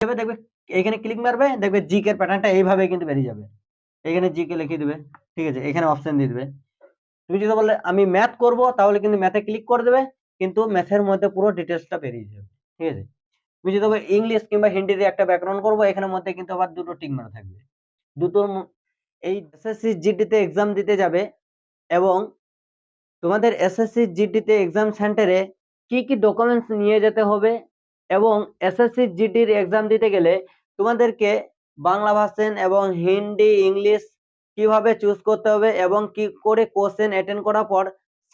দেখবে এখানে ক্লিক মারবে, দেখবে জিকে প্যাটার্নটা এইভাবে কিন্তু বেরিয়ে যাবে। এখানে জিকে লিখে দিবে, ঠিক আছে, এখানে অপশন দিয়ে দিবে। তুমি যদি বলে আমি ম্যাথ করব, তাহলে কিন্তু ম্যাথে ক্লিক করে দেবে, কিন্তু ম্যাথের মধ্যে পুরো ডিটেলসটা বেরিয়ে যাবে, ঠিক আছে। তুমি যদি ইংলিশ কিংবা হিন্দিতে একটা ব্যাকরণ করবো, এখানের মধ্যে কিন্তু আবার দুটো টিক মারা থাকবে। দুটো এই এসএসসি জিডিতে এক্সাম দিতে যাবে, এবং তোমাদের এসএসসি জিডিতে এক্সাম সেন্টারে কি কি ডকুমেন্টস নিয়ে যেতে হবে, এবং এসএসসি জিডির এক্সাম দিতে গেলে তোমাদেরকে বাংলা ভার্সন এবং হিন্দি ইংলিশ কিভাবে চুজ করতে হবে, এবং কি করে কোশ্চেন অ্যাটেন্ড করার পর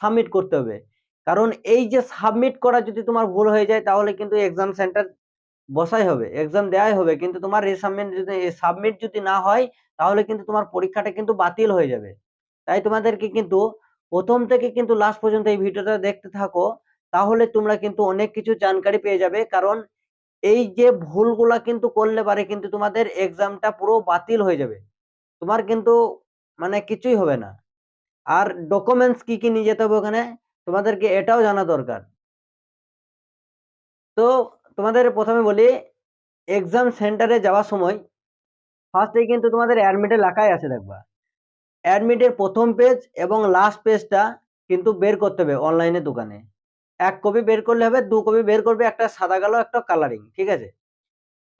সাবমিট করতে হবে। কারণ এই যে সাবমিট করা যদি তোমার ভুল হয়ে যায়, তাহলে কিন্তু এক্সাম সেন্টার বসাই হবে, এক্সাম দেওয়াই হবে, কিন্তু তোমার সাবমিট যদি না হয়, তাহলে কিন্তু তোমার পরীক্ষাটা কিন্তু বাতিল হয়ে যাবে। তাই তোমাদেরকে কিন্তু প্রথম থেকে কিন্তু লাস্ট পর্যন্ত এই ভিডিওটা দেখতে থাকো, তাহলে তোমরা কিন্তু অনেক কিছু জানকারি পেয়ে যাবে। কারণ এই যে ভুলগুলা কিন্তু করলে পারে কিন্তু তোমাদের এক্সামটা পুরো বাতিল হয়ে যাবে, তোমার কিন্তু মানে কিছুই হবে না। আর ডকুমেন্টস কি কি নিয়ে যেতে হবে ওখানে, তোমাদেরকে এটাও জানা দরকার। তো তোমাদের প্রথমে বলি, এক্সাম সেন্টারে যাওয়ার সময় ফার্স্টে কিন্তু তোমাদের অ্যাডমিটে লেখাই আছে, দেখবা অ্যাডমিটের প্রথম পেজ এবং লাস্ট পেজটা কিন্তু বের করতে হবে অনলাইনে দোকানে। এক কপি বের করলে হবে, দু কপি বের করবে, একটা সাদা কালো একটা কালারিং, ঠিক আছে।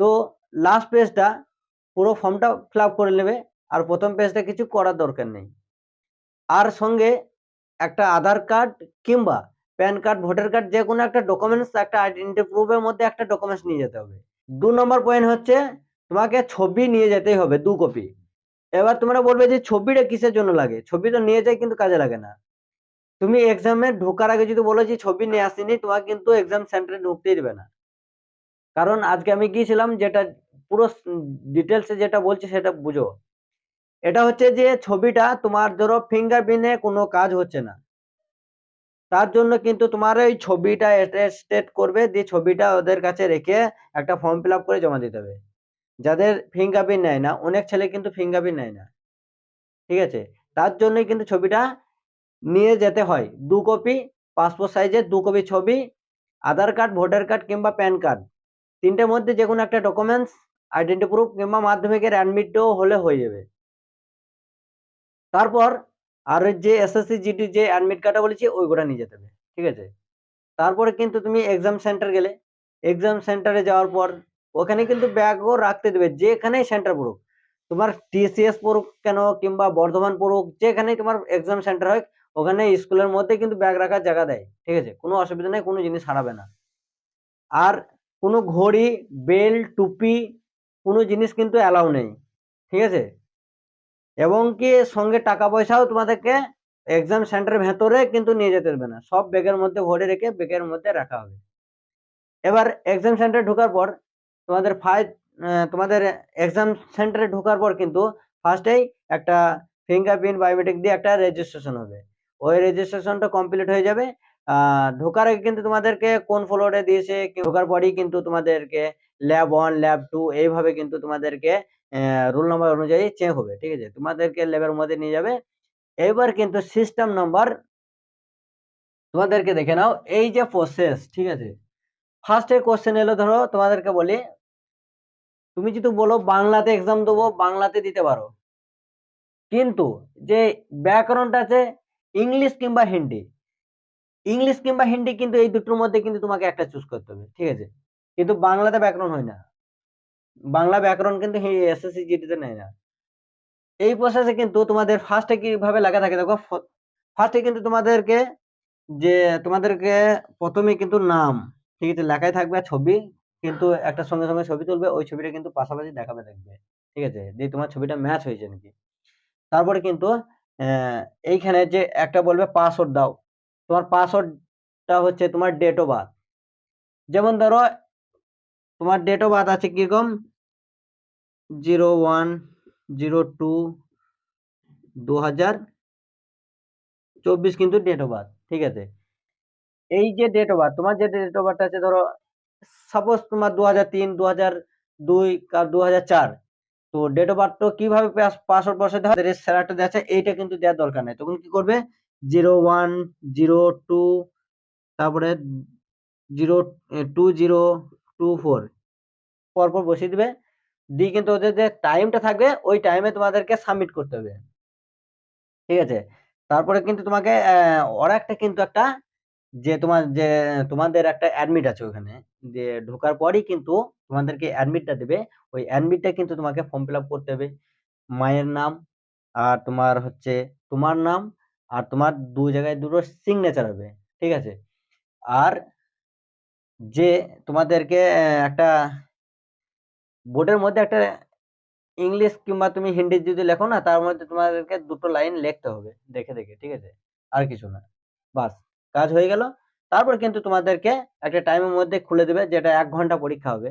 তো লাস্ট পেজটা পুরো ফর্মটা ফিল আপ করে নেবে, আর প্রথম পেজটা কিছু করার দরকার নেই। আর সঙ্গে একটা আধার কার্ড কিংবা প্যান কার্ড ভোটার কার্ড যে কোনো একটা ডকুমেন্টস, একটা আইডেন্টি প্রুফের মধ্যে একটা ডকুমেন্টস নিয়ে যেতে হবে। 2 নম্বর পয়েন্ট হচ্ছে তোমাকে ছবি নিয়ে যেতেই হবে 2 কপি। এবার তোমরা বলবে যে ছবিটা কিসের জন্য লাগে, ছবি তো নিয়ে যায় কিন্তু কাজে লাগে না। তুমি এক্সামে ঢোকার আগে যদি বলো যে ছবি নিয়ে আসিনি, তোমাকে কিন্তু এক্সাম সেন্টারে ঢুকতেই দিবে না। কারণ আজকে আমি গিয়েছিলাম, যেটা পুরো ডিটেলসে যেটা বলছি সেটা বুঝো। এটা হচ্ছে যে ছবিটা তোমার ধরো ফিঙ্গারপ্রিন্টে কোনো কাজ হচ্ছে না, তার জন্য কিন্তু তোমার ওই ছবিটা অ্যাটেস্টেড করবে, দিয়ে ছবিটা ওদের কাছে রেখে একটা ফর্ম ফিল আপ করে জমা দিতে হবে। যাদের ফিঙ্গারপ্রিন্ট নেয় না, অনেক ছেলে কিন্তু ফিঙ্গারপ্রিন্ট নেয় না, ঠিক আছে, তার জন্যই কিন্তু ছবিটা নিয়ে যেতে হয় 2 কপি। পাসপোর্ট সাইজের 2 কপি ছবি, আধার কার্ড ভোটার কার্ড কিংবা প্যান কার্ড, তিনটের মধ্যে যে কোনো একটা ডকুমেন্টস, আইডেন্টি প্রুফ কিংবা মাধ্যমিকের অ্যাডমিটও হলে হয়ে যাবে। তারপর আর যে এসএসসি জিডি যে অ্যাডমিট কার্ডটা বলেছি ওইগুলা নিয়ে যেতে হবে, ঠিক আছে। তারপরে কিন্তু তুমি এক্সাম সেন্টার গেলে, এক্সাম সেন্টারে যাওয়ার পর ওখানে কিন্তু ব্যাগও রাখতে দেবে, যেখানেই সেন্টার পড়ুক, তোমার টিসিএস পড়ুক কেন কিংবা বর্ধমান পড়ুক, যেখানেই তোমার এক্সাম সেন্টার হয়, ওখানে স্কুলের মধ্যে কিন্তু ব্যাগ রাখার জায়গা দেয়, ঠিক আছে, কোনো অসুবিধা নেই, কোনো জিনিস হারাবে না। আর কোনো ঘড়ি বেল্ট টুপি কোনো জিনিস কিন্তু অ্যালাউ নেই, ঠিক আছে। এবং কি সঙ্গে টাকা পয়সাও তোমাদেরকে এক্সাম সেন্টারের ভেতরে কিন্তু নিয়ে যেতে দেবে না, সব ব্যাগের মধ্যে ভরে রেখে ব্যাগের মধ্যে রাখা হবে। এবার এক্সাম সেন্টারে ঢোকার পর তোমাদের তোমাদের এক্সাম সেন্টারে ঢোকার পর কিন্তু ফার্স্টেই একটা ফিঙ্গারপ্রিন্ট বায়োমেট্রিক দিয়ে একটা রেজিস্ট্রেশন হবে। ওই রেজিস্ট্রেশনটা কমপ্লিট হয়ে যাবে। ঢোকার আগে কিন্তু তোমাদেরকে কোন ফ্লোরে দিয়েছে, ঢোকার পরেই কিন্তু তোমাদেরকে ল্যাব 1 ল্যাব 2 এইভাবে কিন্তু তোমাদেরকে রোল নাম্বার অনুযায়ী চেক হবে, ঠিক আছে, তোমাদেরকে ল্যাবের মধ্যে নিয়ে যাবে। এবার কিন্তু সিস্টেম নাম্বার তোমাদেরকে দেখে নাও, এই যে প্রসেস, ঠিক আছে। ফার্স্টের কোশ্চেন এলো, ধরো তোমাদেরকে বলি, তুমি যদি বলো বাংলাতে এক্সাম দেবো, বাংলাতে দিতে পারো, কিন্তু যে ব্যাকরণটা আছে ইংলিশ কিংবা হিন্দি, ইংলিশ কিংবা হিন্দি কিন্তু এই দুটোর মধ্যে কিন্তু তোমাকে একটা চুজ করতে হবে, ঠিক আছে। কিন্তু বাংলাতে ব্যাকরণ হয় না, বাংলা ব্যাকরণ কিন্তু এসএসসি জিডিতে নেয় না। এই প্রসেসে কিন্তু তোমাদের ফার্স্টে কিভাবে লেখা থাকে দেখো, ফার্স্টে কিন্তু যে তোমাদেরকে প্রথমে কিন্তু নাম, ঠিক আছে, লেখাই থাকবে, ছবি কিন্তু একটা সঙ্গে সঙ্গে ছবি তুলবে, ওই ছবিটা কিন্তু পাশাপাশি দেখাবে, দেখবে, ঠিক আছে, যে তোমার ছবিটা ম্যাচ হয়েছে নাকি। তারপরে কিন্তু এইখানে যে একটা বলবে পাসওয়ার্ড দাও, তোমার পাসওয়ার্ডটা হচ্ছে তোমার ডেট অফ বার্থ। যেমন ধরো তোমার ডেট অফ বার্থ আছে কিরকম, 01/02/2024 কিন্তু ডেট অফ বার্থ, ঠিক আছে। এই যে ডেট অফ বার্থ, তোমার যে ডেট অফ বার্থ আছে, ধরো সাপোজ তোমার 2003 2002 2004, তো ডেট অফ বার্থ তো কিভাবে পাসওয়ার্ড বসাতে হয়, স্যালারটা দেওয়া এইটা কিন্তু দেওয়ার দরকার নেই। তখন কি করবে, 01/02, তারপরে 2024, পরপর বসিয়ে দিবে, দিয়ে কিন্তু ওদের যে টাইমটা থাকবে ওই টাইমে তোমাদেরকে সাবমিট করতে হবে, ঠিক আছে। তারপরে কিন্তু তোমাকে ওরা কিন্তু একটা যে তোমাদের একটা অ্যাডমিট আছে ওখানে, যে ঢোকার পরই কিন্তু তোমাদেরকে অ্যাডমিটটা দেবে। ওই অ্যাডমিটটা কিন্তু তোমাকে ফর্ম ফিল আপ করতে হবে। মায়ের নাম আর তোমার হচ্ছে তোমার নাম, আর তোমার দু জায়গায় দুটো সিগনেচার হবে, ঠিক আছে। আর যে তোমাদেরকে একটা বোর্ডের মধ্যে একটা ইংলিশ কিংবা তুমি হিন্দি যদি লেখো না, তার মধ্যে তোমাদেরকে দুটো লাইন লিখতে হবে দেখে দেখে, ঠিক আছে। আর কিছু না, বাস কাজ হয়ে গেল। তারপর কিন্তু তোমাদেরকে একটা টাইমের মধ্যে খুলে দেবে, যেটা 1 ঘন্টা পরীক্ষা হবে।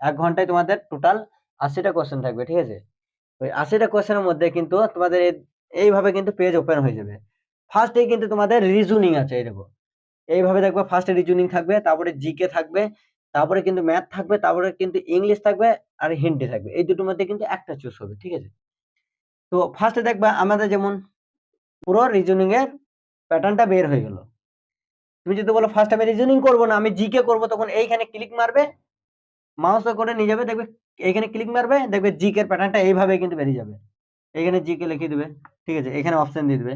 1 ঘন্টায় তোমাদের টোটাল 80টা কোশ্চেন থাকবে, ঠিক আছে। ওই 80টা কোশ্চেনের মধ্যে কিন্তু তোমাদের এইভাবে কিন্তু পেজ ওপেন হয়ে যাবে। ফার্স্টে কিন্তু তোমাদের রিজনিং আছে, এই দেখো এইভাবে দেখবে, ফার্স্টে রিজনিং থাকবে, তারপরে জিকে থাকবে, তারপরে কিন্তু ম্যাথ থাকবে, তারপরে কিন্তু ইংলিশ থাকবে, আর হিন্দি থাকবে। এই দুটোর মধ্যে কিন্তু একটা চুজ হবে, ঠিক আছে। তো ফার্স্টে দেখবা আমাদের যেমন পুরো রিজনিং এর প্যাটার্নটা বের হয়ে গেল। তুমি যদি বলো ফার্স্ট আমি রিজনিং করবো না, আমি জিকে করবো, তখন এইখানে ক্লিক মারবে, মাউসে করে নিয়ে যাবে, দেখবে এইখানে ক্লিক মারবে, দেখবে জিকে এর প্যাটার্নটা এইভাবে কিন্তু বেরিয়ে যাবে। এইখানে জিকে লিখে দিবে, ঠিক আছে, এখানে অপশন দিয়ে দিবে।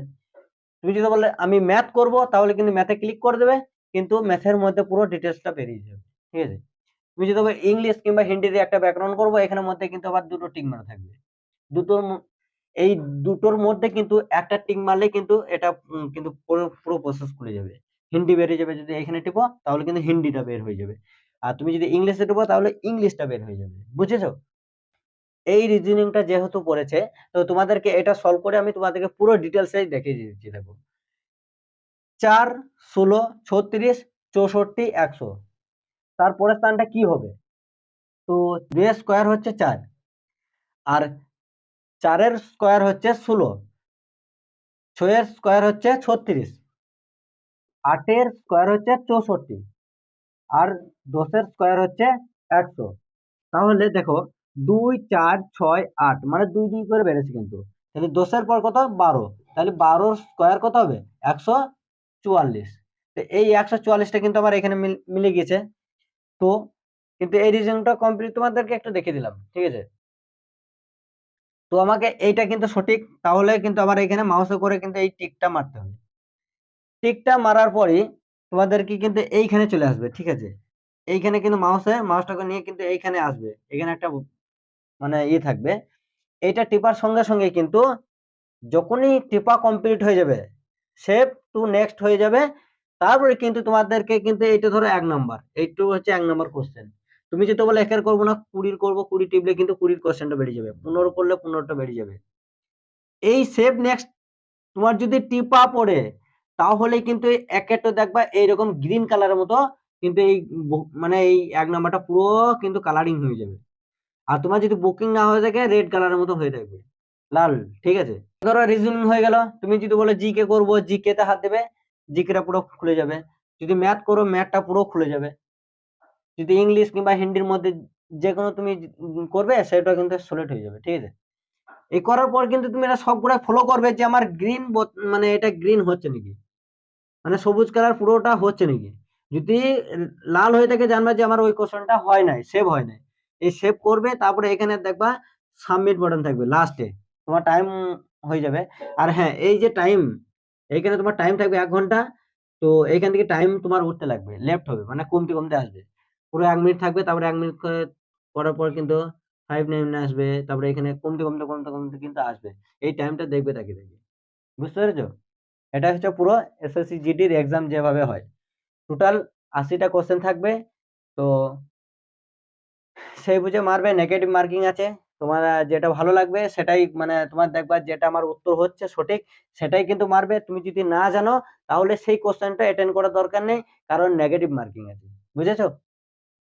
তুমি যদি বলে আমি ম্যাথ করব, তাহলে কিন্তু ম্যাথে ক্লিক করে দেবে, কিন্তু ম্যাথের মধ্যে পুরো ডিটেলসটা বেরিয়ে যাবে, ঠিক আছে। তুমি যদি ইংলিশ কিংবা হিন্দিতে একটা ব্যাকরণ করবো, এখানের মধ্যে কিন্তু আবার দুটো টিক মারা থাকবে। দুটোর এই দুটোর মধ্যে কিন্তু একটা টিক মারলে কিন্তু এটা কিন্তু পুরো পুরো প্রসেস খুলে যাবে। হিন্দি বেরিয়ে যাবে, যদি এখানে টিপো তাহলে কিন্তু হিন্দিটা বের হয়ে যাবে। আর তুমি যদি ইংলিশে টিপো তাহলে ইংলিশটা বের হয়ে যাবে, বুঝেছো। এই রিজনিংটা যেহেতু পড়েছে, তো তোমাদেরকে এটা সলভ করে আমি তোমাদেরকে পুরো ডিটেলসে দেখিয়ে দিচ্ছি, দেখো 4, 16, 36, 64, 100, তারপরের স্থানটা কি হবে? তো 2 এর স্কোয়ার হচ্ছে 4, আর 4 এর স্কোয়ার হচ্ছে 16, 6 এর স্কোয়ার হচ্ছে 36, 8 এর স্কোয়ার হচ্ছে 64, আর 10 এর স্কোয়ার হচ্ছে 100। তাহলে দেখো 2, 4, 6, 8, মানে 2 2 করে বেড়েছে কিন্তু। তাহলে 10 এর পর কত? 12, তাহলে 12 স্কোয়ার কত হবে? 144। তো এই 144টা কিন্তু আমার এখানে মিলে গেছে। তো কিন্তু এই রিজনটা কমপ্লিট তোমাদেরকে একটু দেখিয়ে দিলাম, ঠিক আছে। তো আমাকে এইটা কিন্তু সঠিক, তাহলে কিন্তু আমার এখানে মাউসে করে কিন্তু এই টিকটা মারতে হবে। টিকটা মারার পরই তোমাদেরকে কিন্তু এইখানে চলে আসবে, ঠিক আছে। এইখানে কিন্তু মাউসটাকে নিয়ে কিন্তু এইখানে আসবে, এখানে একটা মানে থাকবে। এইটা টিপার সঙ্গে সঙ্গে কিন্তু যখনই টিপা কমপ্লিট হয়ে যাবে, সেভ টু নেক্সট হয়ে যাবে। তারপরে কিন্তু তোমাদেরকে কিন্তু এইটা ধরো 1 নাম্বার, এইটু হচ্ছে 1 নাম্বার কোশ্চেন। তুমি যদি বলো একের করবো না 20 করবো, 20 টিপলে কিন্তু 20 কোশ্চেনটা বেরিয়ে যাবে, 15 করলে 15টা বেরিয়ে যাবে। এই সেভ নেক্সট তোমার যদি টিপা পড়ে, তাহলে কিন্তু একেরটা দেখবা এইরকম গ্রিন কালারের মতো, কিন্তু এই মানে এই 1 নাম্বারটা পুরো কিন্তু কালারিং হয়ে যাবে। আর তোমার যদি বুকিং না হয়ে থাকে, রেড কালারের মতো হয়ে থাকবে, লাল, ঠিক আছে। ধরো রিজনিং হয়ে গেল, তুমি যদি বলো জিকে করবো, জিকে তে হাত দেবে, জিকেটা পুরো খুলে যাবে। যদি ম্যাথ করো, ম্যাথটা পুরো খুলে যাবে। যদি ইংলিশ কিংবা হিন্দির মধ্যে যে কোনো তুমি করবে, সেটা কিন্তু সিলেক্ট হয়ে যাবে, ঠিক আছে। এই করার পর কিন্তু তুমি এটা সবগুলা ফলো করবে, যে আমার গ্রিন মানে এটা গ্রিন হচ্ছে নাকি, মানে সবুজ কালার পুরোটা হচ্ছে নাকি। যদি লাল হয়ে থাকে, জানবা যে আমার ওই কোশ্চেনটা হয় নাই, সেভ হয় নাই। এই সেভ করবে, তারপরে এখানে দেখবা সাবমিট বাটন থাকবে লাস্টে, তোমার টাইম হয়ে যাবে। আর হ্যাঁ, এই যে টাইম, এইখানে তোমার টাইম থাকবে 1 ঘন্টা। তো এইখান থেকে টাইম তোমার উঠতে লাগবে, লেফট হবে, মানে কমতে কমতে আসবে। পুরো 1 মিনিট থাকবে, তারপরে 1 মিনিট করার পর কিন্তু 5 9 আসবে, তারপরে এখানে কমতে কমতে কমতে কমতে কিন্তু আসবে। এই টাইমটা দেখবে, তাকে দেখবে, বুঝতে পেরেছো। এটা হচ্ছে পুরো এসএসসি জিডির এক্সাম যেভাবে হয়। টোটাল 80টা কোশ্চেন থাকবে। তো সেই বুঝে মারবে, নেগেটিভ মার্কিং আছে। তোমার যেটা ভালো লাগবে সেটাই, মানে তোমার দেখবা যেটা আমার উত্তর হচ্ছে সঠিক, সেটাই কিন্তু মারবে। তুমি যদি না জানো, তাহলে সেই কোশ্চেনটা অ্যাটেন্ড করার দরকার নেই, কারণ নেগেটিভ মার্কিং আছে, বুঝেছো।